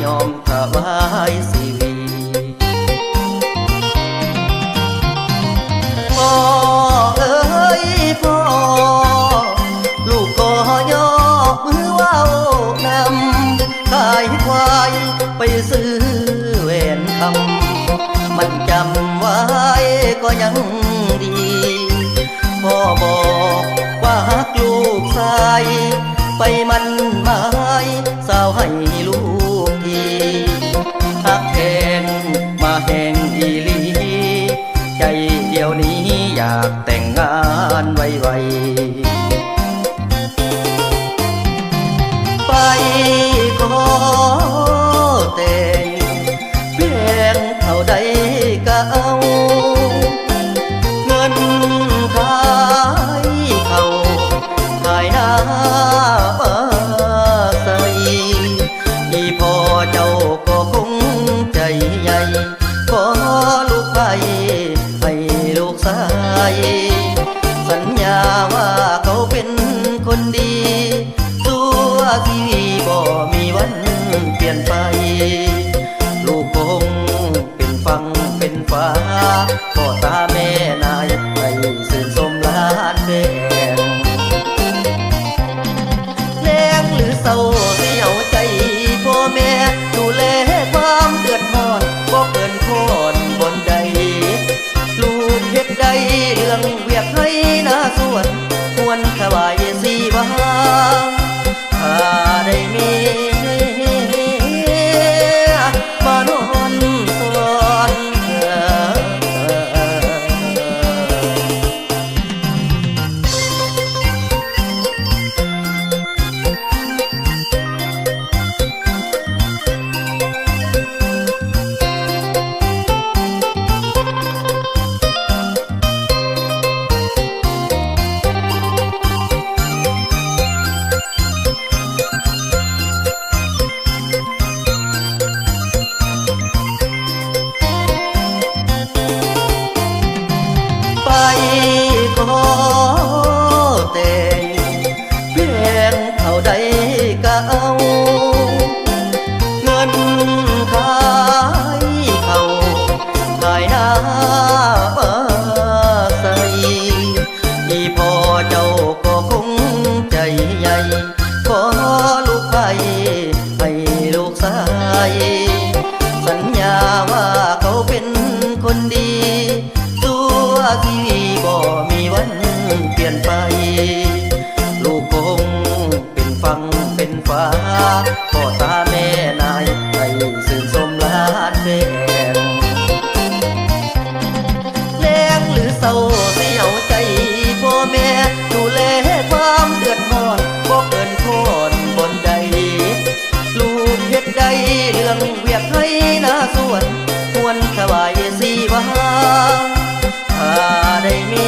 ยอมถวายชีวิตพ่อเอ๋ยพ่อลูกขอยกมือว่าวานำขายควายไปซื้อแหวนคำมันจำไว้ก็ยังดีพ่อบอกว่าหากลูกชายไปมันหมายสาวให้ลูกทีหักแหงมาแหงอีหลีใจเดียวนี้อยากแต่งงานไวๆไปขอแต่งเพียงเท่าใดก็เอาเงินขายเขาขายหน้าป้าใสอีพ่อเจ้าก็คงใจใหญ่ขอลูกไปให้ลูกชายสัญญาว่าเขาเป็นคนดีตัวที่บ่มีวันเปลี่ยนไปลูกคงเป็นฟังเป็นฟ้าพ่อตาแม่นายให้สื่นสมล้านแดงแรงหรือเศร้าเสียวใจพ่อแม่ดูแลความเดือดร้อนบ่เกินคนบนใดลูกเฮ็ดได้เรื่องเวียกให้หน้าสวนควรถวายสีบาถ้าได้มีมานอนสอนไปขอแต่งเพียงเท่าใดก็เอาเงินขายเขาขายหน้าป้าใสอีพ่อเจ้าก็คงใจใหญ่ขอลูกไปให้ลูกชายสัญญาว่าเขาเป็นคนดีตัวที่บ่มีวันเปลี่ยนไปลูกคงเป็นฟังเป็นฟ้าพ่อตาแม่นายให้สื่นสมล้านแดงแรงหรือเศร้าเสียวใจพ่อแม่ดูแลความเดือดร้อนบ่เกินคนบนใดลูกเฮ็ดได้เรื่องเวียกให้หน้าสวนควรถวายสีบาถ้าได้มี